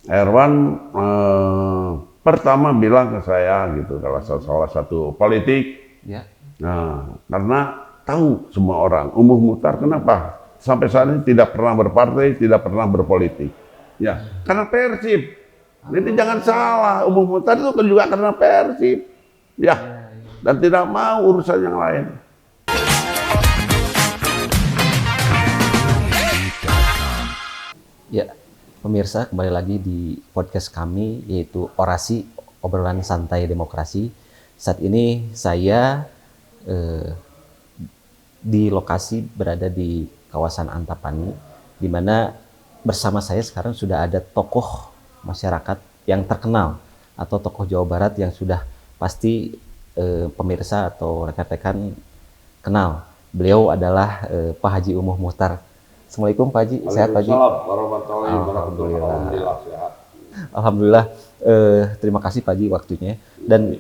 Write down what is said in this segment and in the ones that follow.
Erwan pertama bilang ke saya gitu, kalau salah satu politik, Ya. nah, karena tahu semua orang, Umuh Muhtar kenapa sampai saat ini tidak pernah berpartai, tidak pernah berpolitik. Ya, karena Persib. Jadi jangan salah, Umuh Muhtar itu juga karena Persib. Ya, dan tidak mau urusan yang lain. Ya, pemirsa, kembali lagi di podcast kami, yaitu Orasi, Obrolan Santai Demokrasi. Saat ini saya di lokasi berada di kawasan Antapani, di mana bersama saya sekarang sudah ada tokoh masyarakat yang terkenal atau tokoh Jawa Barat yang sudah pasti pemirsa atau rekan-rekan kenal. Beliau adalah Pak Haji Umuh Muhtar. Assalamualaikum Pak Haji, sehat Pak Haji? Waalaikumsalam warahmatullahi wabarakatuh. Alhamdulillah sehat. Alhamdulillah, terima kasih Pak Haji waktunya. Dan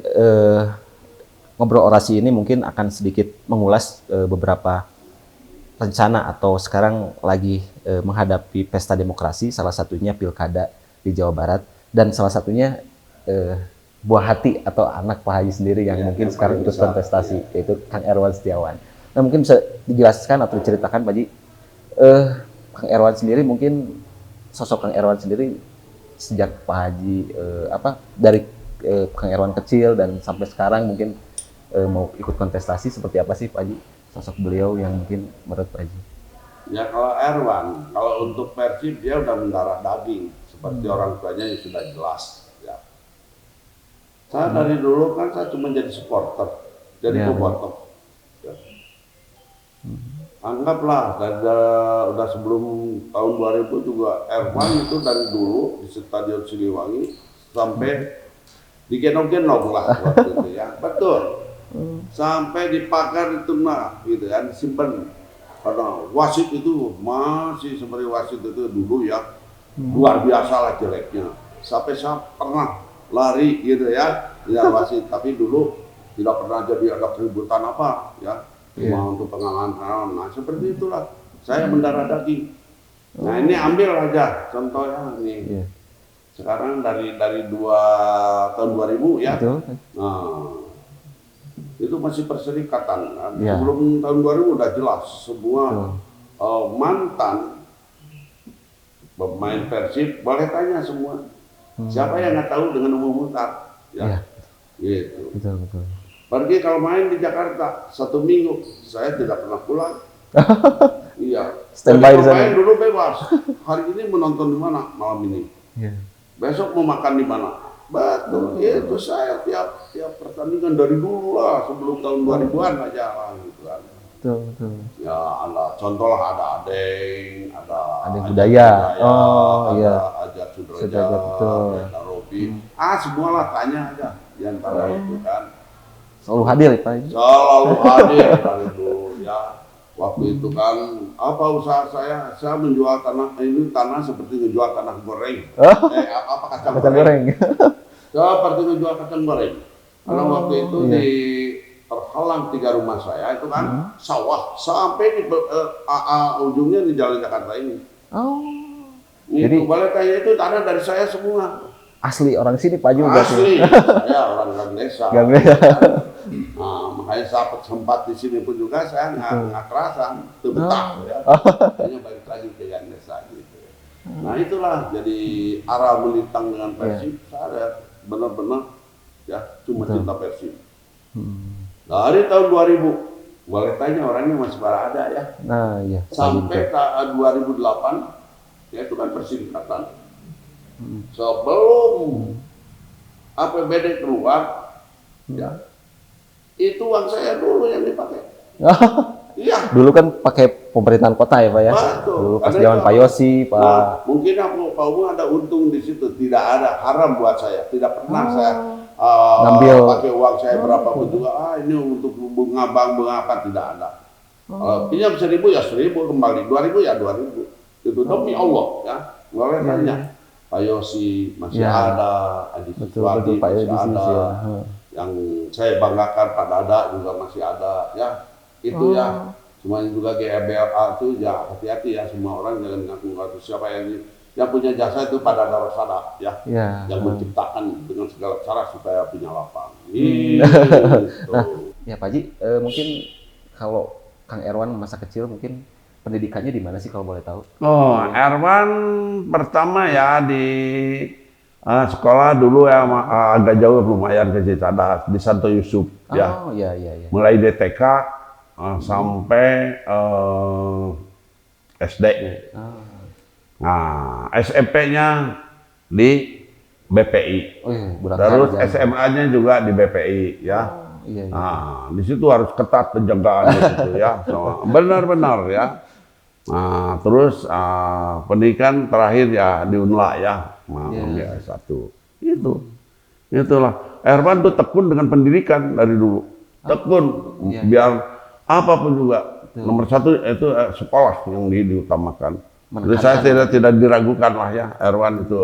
ngobrol orasi ini mungkin akan sedikit mengulas beberapa rencana atau sekarang lagi menghadapi pesta demokrasi, salah satunya pilkada di Jawa Barat, dan salah satunya buah hati atau anak Pak Haji sendiri yang mungkin sekarang ikut kontestasi, yaitu Kang Erwan Setiawan. Nah, mungkin bisa dijelaskan atau diceritakan Pak Haji, Kang Erwan sendiri, mungkin sosok Kang Erwan sendiri sejak Pak Haji dari Kang Erwan kecil dan sampai sekarang mungkin mau ikut kontestasi, seperti apa sih Pak Haji sosok beliau yang mungkin menurut Pak Haji? Ya kalau Erwan, kalau untuk Persib dia udah mendarah daging seperti orang tuanya yang sudah jelas. Ya. Saya dari dulu kan saya cuma jadi supporter, jadi bobotoh. Ya. Anggaplah udah sebelum tahun 2000 juga Erwan itu dari dulu di Stadion Siliwangi sampai digendong-gendong lah waktu itu ya, betul. Sampai dipagar itu mah gitu kan, simpen. Karena wasit itu masih seperti wasit itu dulu ya, luar biasa lah jeleknya. Sampai saya pernah lari gitu ya wasit, tapi dulu tidak pernah jadi ada keributan apa ya. Cuma untuk pengalaman. Nah seperti itulah saya mendarah daging. Nah ini ambil aja contohnya nih. Sekarang dari tahun 2000 ya. Nah itu masih perserikatan. Nah, sebelum tahun 2000 udah jelas semua mantan pemain Persib boleh tanya semua. Siapa yang nggak tahu dengan Umuh Muhtar? Ya. Gitu. Betul. Pergi kalau main di Jakarta 1 minggu, saya tidak pernah pulang. Iya. Standby di sana. Main dulu bebas. Hari ini menonton di mana? Malam ini. Besok mau makan di mana? Betul. Itu saya tiap pertandingan dari dulu lah, sebelum tahun 2000-an aja lah gitu kan. Betul. Ya ada contoh lah, ada Adeng, ada Budaya. Ada Ajat Sudrajat, ada Robi. Semua lah tanya aja di antara itu kan. Selalu hadir Pak Haji? Selalu hadir dari dulu ya. Waktu itu kan apa usaha saya menjual tanah seperti menjual tanah goreng. Kacang goreng. Seperti menjual kacang goreng. Karena waktu itu di terhalang 3 rumah saya itu kan sawah sampai di ujungnya di Jalan Jakarta ini. Jadi boleh tanya itu tanah dari saya semua. Asli orang sini Pak Haji? Asli, saya orang desa. Nah, makanya saya sempat di sini pun juga saya nggak kerasan, betah ya. Hanya balik lagi ke yang desa gitu. Nah itulah jadi arah melintang dengan Persib. Saya benar-benar ya cuma cinta Persib. Dari tahun 2000, boleh tanya orangnya masih pada ada ya. Nah iya. Sampai 2008, ya itu kan perserikatan. Sebelum APBD keluar, ya itu uang saya dulu yang dipakai. Iya. Dulu kan pakai pemerintahan kota ya Pak ya. Betul. Dulu pas zaman Pak Yosi, Pak. Nah, mungkin Pak Umum ada untung di situ. Tidak ada haram buat saya. Tidak pernah saya ngambil pakai uang saya berapa pun juga. Ini untuk bunga bank apa tidak ada. Pinjam 1.000 ya 1.000 kembali, 2.000 ya 2.000. Itu demi Allah ya. Boleh tanya. Pak Yosi masih ada, Adi Siswadi masih ada. Yang saya banggakan Pak Dada juga masih ada ya. Itu ya. Cuma juga GBLA itu ya hati-hati ya, semua orang jangan ngaku-ngaku siapa yang yang punya jasa itu pada Darasada ya, Ya. yang menciptakan dengan segala cara supaya punya lapang. Nah, ya Pak Haji, mungkin kalau Kang Erwan masa kecil mungkin pendidikannya di mana sih kalau boleh tahu? Oh, Erwan pertama ya di sekolah dulu ya agak jauh lumayan ke Cicadas di Santo Yusuf ya. Oh, iya iya iya. Mulai DTK sampai SD. Ah. Nah, SMP-nya di BPI. Oh iya, Burang Terus Sarjana. SMA-nya juga di BPI ya. Oh, iya iya. Nah, di situ harus ketat penjagaannya gitu ya. Benar-benar ya. Nah, terus pendidikan terakhir ya di UNLA ya, Iya. S1. Itulah. Erwan tuh tekun dengan pendidikan dari dulu. Tekun, Iya. biar apapun juga. Betul. Nomor satu itu sekolah yang diutamakan. Jadi Menekankan. saya tidak diragukan lah ya, Erwan itu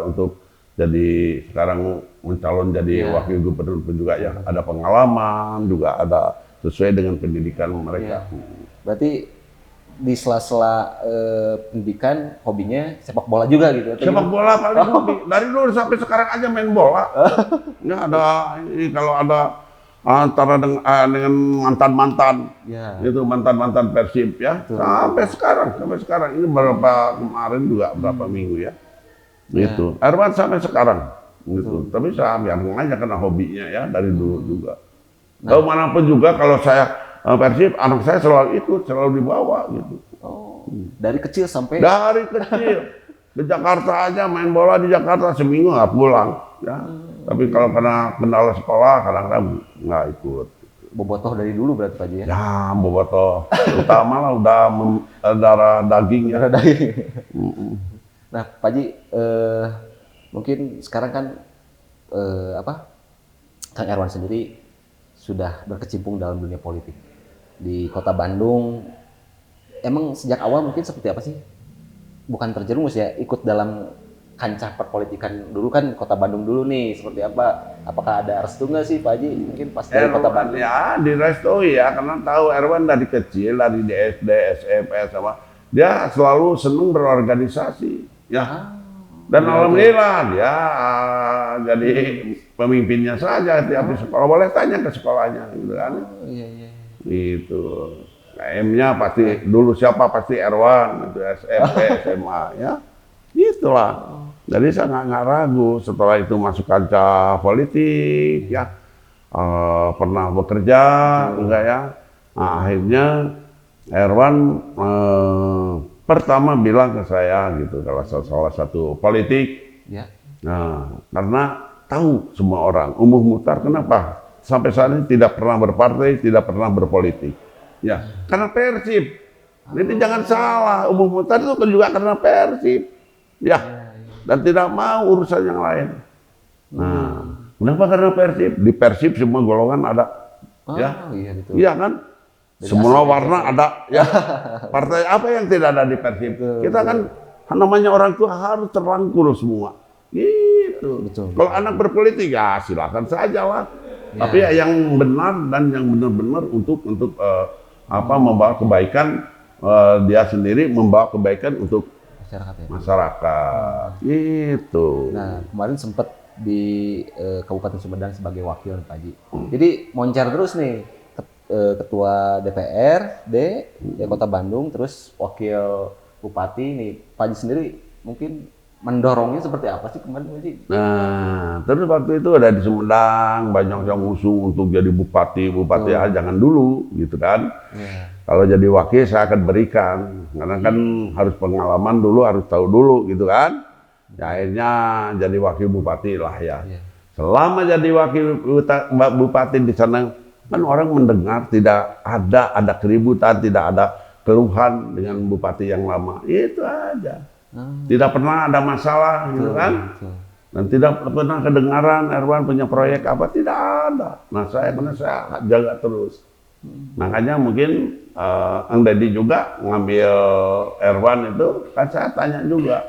untuk jadi sekarang mencalon jadi Iya. wakil gubernur pun juga ya. Ada pengalaman, juga ada sesuai dengan pendidikan mereka. Berarti di sela-sela pendidikan hobinya sepak bola juga gitu atau Sepak gimana? bola paling hobi. Dari dulu sampai sekarang aja main bola. Ya ada ini kalau ada antara dengan mantan-mantan, Ya. itu mantan-mantan Persib ya. Sampai sekarang ini berapa kemarin juga berapa minggu ya. Gitu. Erwan sampai sekarang gitu. Tapi saya biarkan aja karena hobinya ya dari dulu juga. Tahu manapun juga kalau saya Persib, anak saya selalu ikut, selalu dibawa gitu. Oh, dari kecil sampai Dari kecil di Jakarta aja main bola di Jakarta seminggu nggak pulang ya. Tapi kalau kena kendala sekolah kadang-kadang nggak ikut. bobotoh dari dulu berarti Pak Haji ya? Ya bobotoh, utama lah udah darah daging ya. Darah daging. Nah, Pak Haji, mungkin sekarang kan Kang Erwan sendiri sudah berkecimpung dalam dunia politik di Kota Bandung. Emang sejak awal mungkin seperti apa sih? Bukan terjerumus ya, ikut dalam kancah perpolitikan dulu kan Kota Bandung dulu nih, seperti apa? Apakah ada restu nggak sih Pak Haji? Mungkin pas dari Kota Erwan Bandung. ya direstui ya, karena tahu Erwan dari kecil, dari SD, SMP sama dia selalu senang berorganisasi ya. Dan alhamdulillah dia jadi pemimpinnya saja tiap di sekolah. Boleh tanya ke sekolahnya gitu kan. Oh, iya iya. Gitu. M-nya pasti dulu siapa pasti Erwan itu SMP, SMA ya. Itulah. Jadi saya nggak ragu setelah itu masuk kancah politik ya. Pernah bekerja enggak ya. Nah, akhirnya Erwan pertama bilang ke saya gitu kalau salah satu politik. Ya. Nah, karena tahu semua orang, Umuh Muhtar kenapa sampai saat ini tidak pernah berpartai, tidak pernah berpolitik. Ya, karena Persib. Jadi jangan salah, Umuh Muhtar itu juga karena Persib. Ya, dan tidak mau urusan yang lain. Nah, kenapa karena Persib? Di Persib semua golongan ada. Ya, iya betul. iya kan? Semua warna ada. Ya, partai apa yang tidak ada di Persib? Kita kan namanya orang tua harus terangkul semua. Gitu. Betul. Kalau anak berpolitik ya silakan saja lah. Tapi ya yang benar dan yang benar-benar untuk membawa kebaikan dia sendiri, membawa kebaikan untuk Masyarakat ya. masyarakat. Gitu. Nah, kemarin sempat di Kabupaten Sumedang sebagai wakil Pak Haji. Jadi moncer terus nih ketua DPRD di Kota Bandung, terus wakil bupati nih. Pak Haji sendiri mungkin mendorongnya seperti apa sih kemarin Pak Haji? Nah, terus waktu itu ada di Sumedang banyak yang usung untuk jadi bupati jangan dulu gitu kan. Ya. Kalau jadi wakil saya akan berikan, karena kan harus pengalaman dulu, harus tahu dulu gitu kan. Ya, akhirnya jadi wakil bupati lah ya. Iya. Selama jadi wakil bupati di sana, kan orang mendengar tidak ada keributan, tidak ada keluhan dengan bupati yang lama. Itu aja. Tidak pernah ada masalah gitu kan. Betul. Dan tidak pernah kedengaran Erwan punya proyek apa, tidak ada. Nah saya jaga terus. Makanya mungkin Ang Deddy juga ngambil Erwan itu, kan saya tanya juga.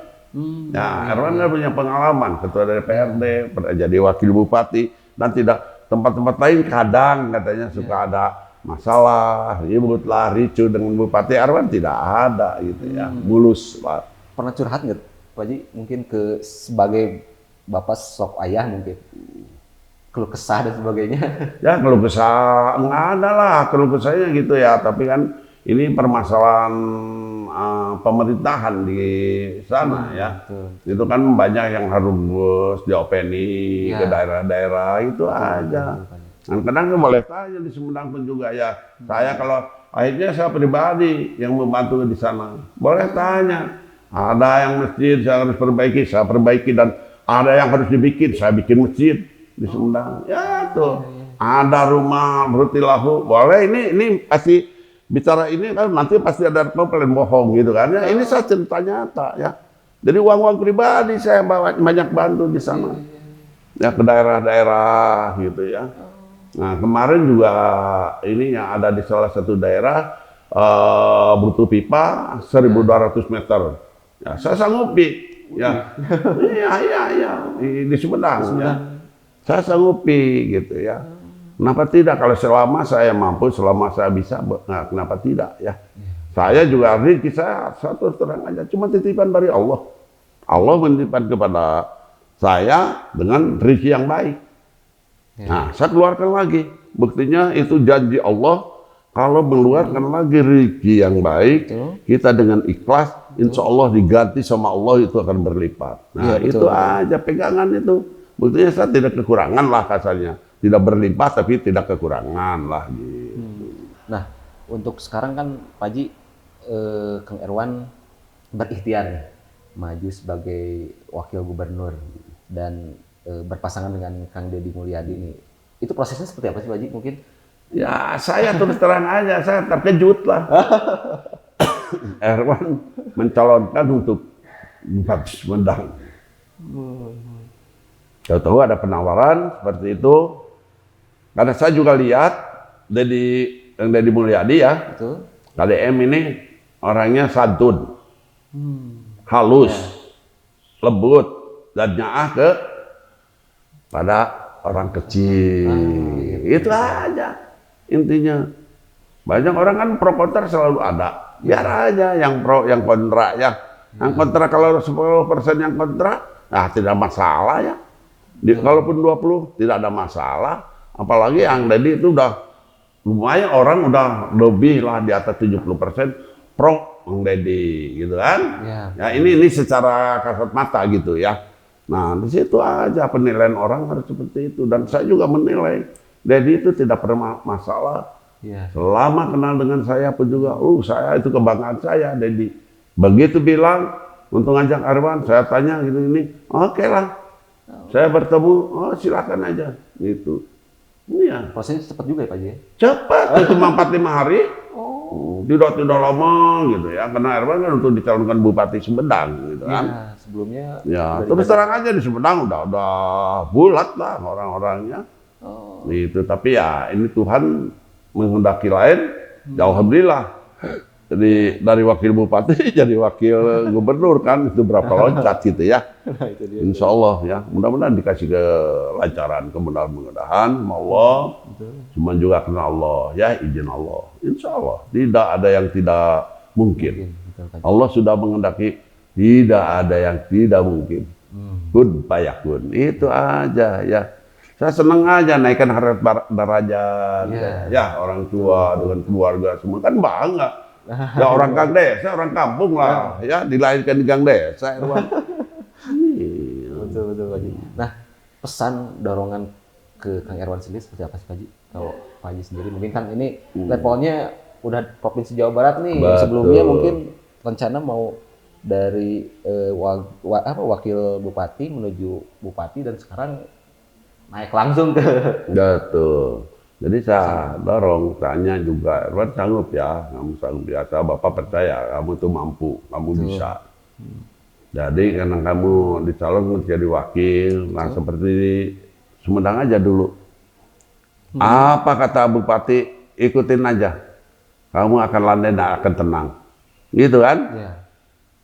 Nah, Erwan kan punya pengalaman, ketua DPRD, pernah jadi wakil bupati, dan tidak tempat-tempat lain kadang katanya suka ada masalah, ribut lah, ricu dengan bupati. Erwan tidak ada gitu ya, mulus lah. Pernah curhat nggak Pak Haji, mungkin sebagai Bapak sok ayah mungkin keluh kesah dan sebagainya. Ya keluh kesah nggak ada lah keluh kesahnya gitu ya. Tapi kan ini permasalahan pemerintahan di sana ya. Betul. Itu kan banyak yang harus diopeni ke daerah-daerah itu aja. Dan kadang boleh tanya di Sumedang pun juga ya. Saya kalau akhirnya saya pribadi yang membantu di sana, boleh tanya. Ada yang masjid saya harus perbaiki, saya perbaiki, dan ada yang harus dibikin, saya bikin masjid di Sumedang. Ya tuh, ada rumah bertilahu, boleh. Ini pasti bicara ini kan nanti pasti ada komplain bohong gitu kan. Ya ini saya cerita nyata ya. Jadi uang pribadi saya bawa banyak bantu di sana. Ya ke daerah-daerah gitu ya. Nah kemarin juga ini yang ada di salah satu daerah butuh pipa 1.200 meter. Ya saya sanggupi. Ya, iya di Sumedang. Ya. Saya sanggupi gitu ya. Kenapa tidak kalau selama saya mampu, selama saya bisa, nah, kenapa tidak ya? Saya juga rezeki saya satu terang aja, cuma titipan dari Allah. Allah menitipkan kepada saya dengan rezeki yang baik. Nah, saya keluarkan lagi. Buktinya itu janji Allah, kalau mengeluarkan lagi rezeki yang baik, kita dengan ikhlas, insya Allah diganti sama Allah itu akan berlipat. Nah, itu aja pegangan itu. Buktinya saya tidak kekurangan lah kasarnya. Tidak berlimpah tapi tidak kekurangan lah gitu. Nah, untuk sekarang kan Pak Haji, Kang Erwan berikhtiar nih, maju sebagai wakil gubernur dan berpasangan dengan Kang Deddy Mulyadi nih. Itu prosesnya seperti apa sih Pak Haji mungkin? Ya saya terus terang aja, saya terkejut lah. Erwan mencalonkan untuk Bupati Sumedang. Tahu-tahu ada penawaran seperti itu. Karena saya juga lihat yang Deddy Mulyadi ya, KDM ini orangnya santun, halus, lembut, dan nyaah pada orang kecil. Itu aja intinya. Banyak orang kan pro kontra selalu ada. Biar aja yang pro, yang kontra ya. Yang kontra kalau 10% yang kontra, nah tidak masalah ya. Kalaupun 20 tidak ada masalah. Apalagi yang Deddy itu udah lumayan, orang udah lebih lah di atas 70% pro Bang Deddy gitu kan. Ya ini secara kasat mata gitu ya. Nah di situ aja penilaian orang harus seperti itu, dan saya juga menilai Deddy itu tidak pernah masalah. Selama kenal dengan saya pun juga, saya itu kebanggaan saya Deddy. Begitu bilang untuk ngajak Erwan, saya tanya gini, oke lah. Saya bertemu, silakan aja gitu. Iya. Prosesnya cepat juga ya Pak Haji? Cepat, cuma 4-5 hari. Tidak lama gitu ya. Karena Erwan kan untuk dicalonkan Bupati Sumedang gitu kan. Ya, sebelumnya. Ya, terus terang aja di Sumedang udah bulat lah orang-orangnya. Gitu. Tapi ya ini Tuhan menghendaki lain. Ya alhamdulillah. Jadi dari wakil bupati jadi wakil gubernur kan, itu berapa loncat gitu ya. Insya Allah ya, mudah-mudahan dikasih kelancaran, kemudahan-mudahan sama Allah. Cuma juga karena Allah ya, izin Allah. Insya Allah tidak ada yang tidak mungkin. Allah sudah menghendaki, tidak ada yang tidak mungkin. Kun payakun, itu aja ya. Saya senang aja naikkan harkat derajat ya, orang tua dengan keluarga semua kan bangga. Ya orang Gang Desa, orang kampung lah, ya dilahirkan di Gang Desa. Betul Pak Haji. Nah, pesan dorongan ke Kang Erwan sendiri seperti apa sih Pak Haji? Kalau Pak Haji sendiri mungkin kan ini levelnya udah Provinsi Jawa Barat nih. Sebelumnya mungkin rencana mau dari wakil bupati menuju bupati, dan sekarang naik langsung ke. Betul. Jadi saya dorong, tanya juga, Erwan sanggup ya, kamu sanggup biasa, Bapak percaya, kamu tuh mampu, kamu bisa. Jadi karena kamu dicalon jadi wakil, nah seperti di Sumedang aja dulu. Apa kata Bupati, ikutin aja. Kamu akan landai dan akan tenang. Gitu kan?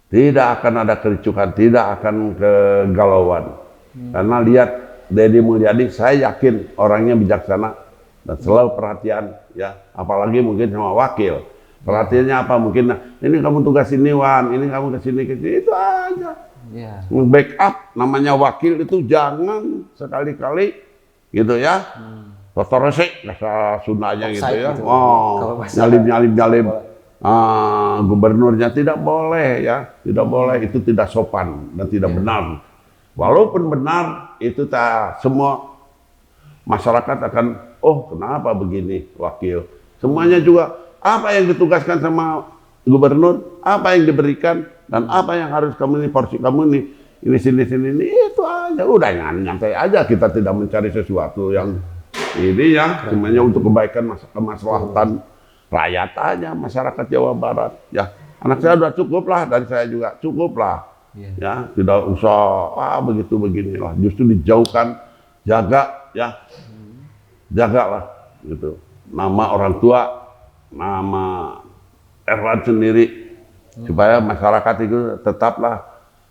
Tidak akan ada kericuhan, tidak akan kegalauan. Karena lihat Deddy Mulyadi, saya yakin orangnya bijaksana dan selalu perhatian ya, apalagi mungkin sama wakil. Perhatiannya apa? Mungkin ini kamu tugas ini Wan, ini kamu kesini itu aja. Iya. Backup namanya wakil itu jangan sekali-kali gitu ya. Toto resik bahasa Sundanya gitu Offside ya. gitu. Oh, Kalau bahasa nyalip. bola. Gubernurnya tidak boleh ya, tidak boleh, itu tidak sopan dan tidak benar. Walaupun benar itu semua masyarakat akan, oh kenapa begini wakil. Semuanya juga apa yang ditugaskan sama gubernur, apa yang diberikan dan apa yang harus kamu ini, porsi kamu ini sini ini itu aja, udah nyantai aja, kita tidak mencari sesuatu yang ini ya, semuanya untuk kebaikan kemaslahatan rakyat aja, masyarakat Jawa Barat ya. Anak saya udah cukup lah, dari saya juga cukup lah ya, tidak usah begitu beginilah, justru dijauhkan, jaga ya, jagalah gitu nama orang tua, nama Erwan sendiri, supaya masyarakat itu tetaplah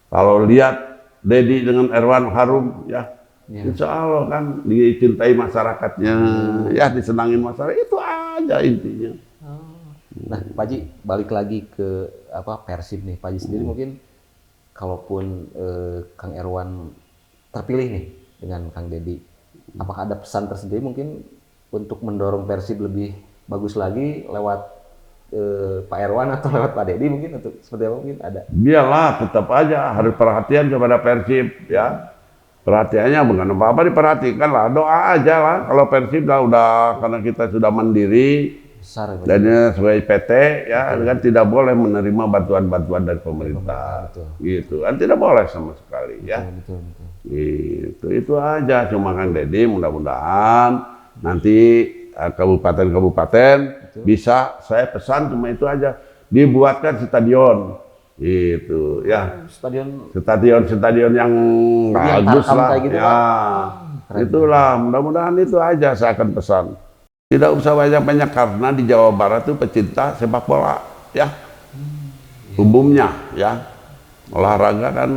kalau lihat Dedi dengan Erwan harum ya, insya Allah kan dicintai masyarakatnya, ya disenangin masyarakat, itu aja intinya. Nah, Pak Haji, balik lagi ke Persib nih. Pak Haji sendiri mungkin kalaupun Kang Erwan terpilih nih dengan Kang Dedi, apakah ada pesan tersendiri mungkin untuk mendorong Persib lebih bagus lagi lewat Pak Erwan atau lewat Pak Dedi mungkin, untuk seperti apa mungkin ada? Biarlah, tetap aja harus perhatian kepada Persib ya. Perhatiannya bukan apa-apa, diperhatikan lah, doa aja lah. Kalau Persib udah karena kita sudah mandiri Besar, ya, dan sebagai PT ya, kan tidak boleh menerima bantuan-bantuan dari pemerintah. Gitu kan tidak boleh sama sekali ya. Betul. Gitu, itu aja. Cuma Kang Dedi mudah-mudahan nanti kabupaten-kabupaten bisa, saya pesan cuma itu aja, dibuatkan stadion gitu ya, stadion yang bagus lah gitu, ya. Itulah, mudah-mudahan itu aja saya akan pesan. Tidak usah banyak-banyak, karena di Jawa Barat itu pecinta sepak bola ya, umumnya ya, olahraga kan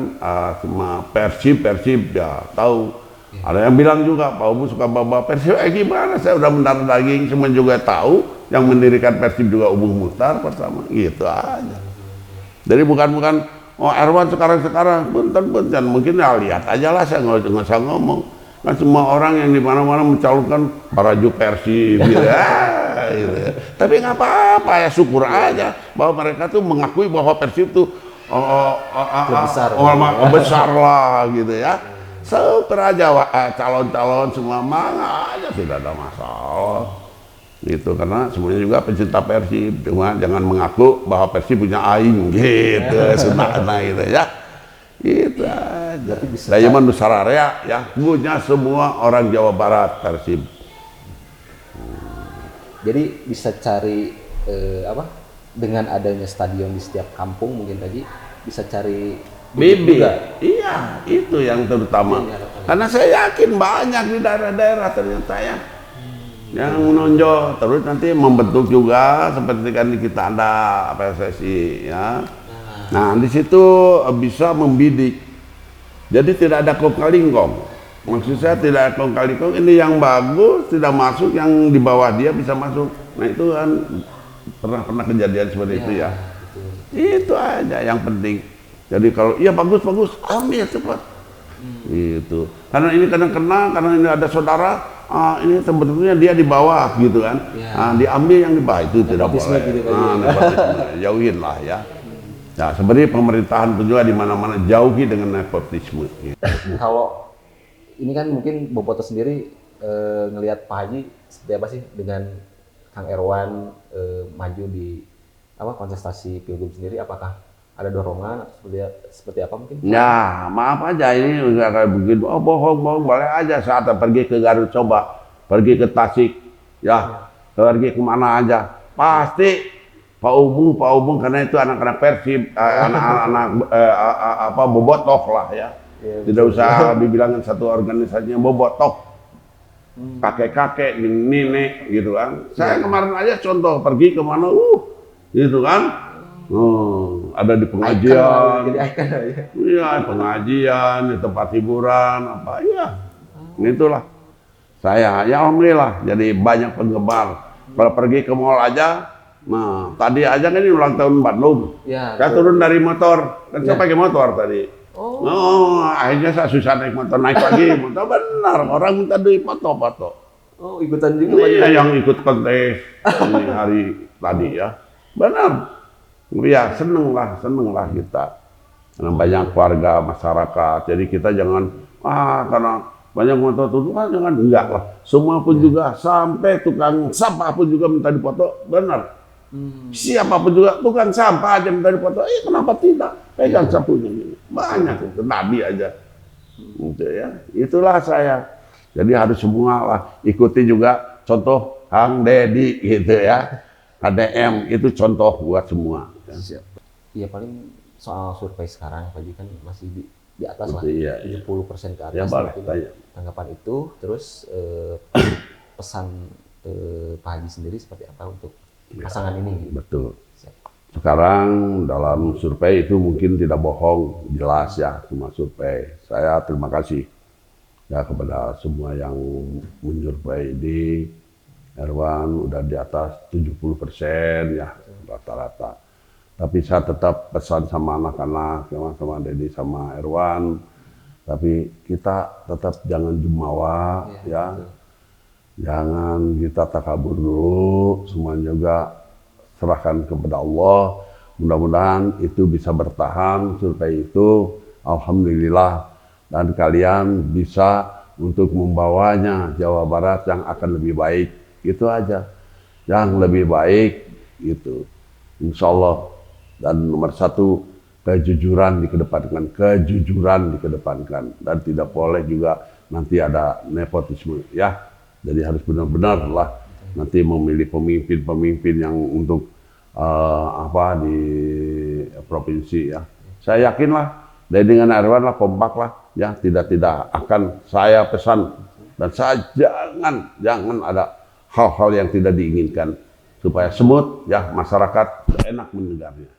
cuma Persib ya tahu. Ada yang bilang juga, Pak Umu suka bawa Persib, gimana, saya udah mendarah daging, semua juga tahu yang mendirikan Persib juga Umu Muhtar pertama, gitu aja. Jadi bukan Erwan sekarang punten mungkin ya lihat aja lah, saya nggak usah ngomong. Kan semua orang yang di mana-mana mencalonkan baju Persib gitu ya. Tapi nggak apa-apa ya, syukur aja bahwa mereka tuh mengakui bahwa Persib tuh besar lah gitu ya. Syukur aja calon-calon semua mana aja, tidak ada masalah gitu, karena semuanya juga pencinta Persib. Cuma jangan mengaku bahwa Persib punya aing gitu, sunahna gitu ya, gitu aja. Daya Nusararea ya, punya semua orang Jawa Barat Persib. Jadi bisa cari dengan adanya stadion di setiap kampung mungkin tadi bisa cari bibit, iya itu yang terutama. Karena saya yakin banyak di daerah-daerah ternyata ya yang menonjol, terus nanti membentuk juga seperti kan kita ada PSSI ya. Nah di situ bisa membidik. Jadi tidak ada kong kali kong. Maksud saya tidak ada kong kali kong. Ini yang bagus tidak masuk, yang di bawah dia bisa masuk. Nah itu kan pernah kejadian seperti itu ya. Itu aja yang penting. Jadi kalau iya bagus ambil cepat. Gitu. Karena ini karena ini ada saudara, ini sebetulnya dia di bawah gitu kan. Diambil yang di bawah, itu tidak boleh. Gitu, jauhin lah ya. Nah, sebenarnya pemerintahan pun juga di mana-mana jauhi dengan nepotisme. Gitu. Kalau ini kan mungkin Boboto sendiri ngelihat Pak Haji seperti apa sih dengan Kang Erwan maju di kontestasi Pilgub sendiri, apakah ada dorongan atau seperti apa mungkin? Ya, maaf aja ini nggak kayak begitu. Oh bohong, boleh aja saat pergi ke Garut, coba pergi ke Tasik, ya, pergi kemana aja, pasti Pak Umum karena itu anak-anak Persib, anak-anak bobotoh lah ya. Tidak usah dibilangin satu organisasinya bobotoh, kakek-kakek, nenek gitu kan. Saya kemarin aja contoh pergi kemana, gitu kan. Ada di pengajian, iya pengajian, di tempat hiburan apa, iya, itulah saya ya alhamdulillah jadi banyak penggemar. Kalau pergi ke mall aja, nah tadi aja kan ini ulang tahun Bandung, saya turun dari motor, kan saya pakai motor tadi, Oh, akhirnya saya susah naik motor, naik lagi motor, benar orang minta duit foto. Oh, ikutan juga Pak Haji. Iya yang ikut kontes ini hari tadi ya, benar. Ya seneng lah kita. Karena banyak keluarga masyarakat, jadi kita jangan karena banyak motor itu kan jangan, enggak lah. Semua pun juga sampai tukang sampah pun juga minta difoto, benar. Siapapun juga tukang sampah aja minta difoto, kenapa tidak? Pegang sapunya ini. Banyak itu, nabi aja. Gitu ya. Itulah saya. Jadi harus semua lah ikuti juga contoh Kang Dedi gitu ya. KDM itu contoh buat semua. Siap. Iya paling soal survei sekarang Pak Haji kan masih di atas lah, Iya, 70% ke atas. Ya boleh, mungkin tanya. tanggapan itu, terus pesan Pak Haji sendiri seperti apa untuk pasangan ini? Betul. Siap. Sekarang dalam survei itu mungkin tidak bohong, jelas ya, cuma survei. Saya terima kasih ya kepada semua yang mensurvei di Erwan udah di atas 70% ya rata-rata. Tapi saya tetap pesan sama anak-anak, sama Dedi, sama Erwan. Tapi kita tetap jangan jumawa ya. Jangan kita takabur dulu, semua juga serahkan kepada Allah. Mudah-mudahan itu bisa bertahan survei itu, alhamdulillah. Dan kalian bisa untuk membawanya Jawa Barat yang akan lebih baik. Itu aja, yang lebih baik gitu, insya Allah. Dan nomor satu, kejujuran dikedepankan, dan tidak boleh juga nanti ada nepotisme ya. Jadi harus benar-benar lah nanti memilih pemimpin yang untuk di provinsi ya. Saya yakin lah dari dengan Erwan lah kompak lah ya, tidak akan saya pesan, dan saya jangan ada hal-hal yang tidak diinginkan supaya smooth ya, masyarakat enak mendengarnya.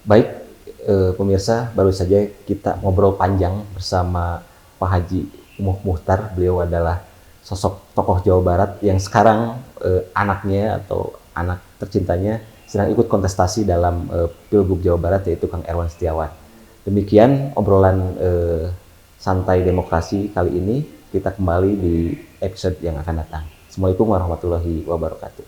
Baik, pemirsa, baru saja kita ngobrol panjang bersama Pak Haji Umuh Muhtar. Beliau adalah sosok tokoh Jawa Barat yang sekarang anaknya atau anak tercintanya sedang ikut kontestasi dalam Pilgub Jawa Barat, yaitu Kang Erwan Setiawan. Demikian obrolan santai demokrasi kali ini. Kita kembali di episode yang akan datang. Assalamualaikum warahmatullahi wabarakatuh.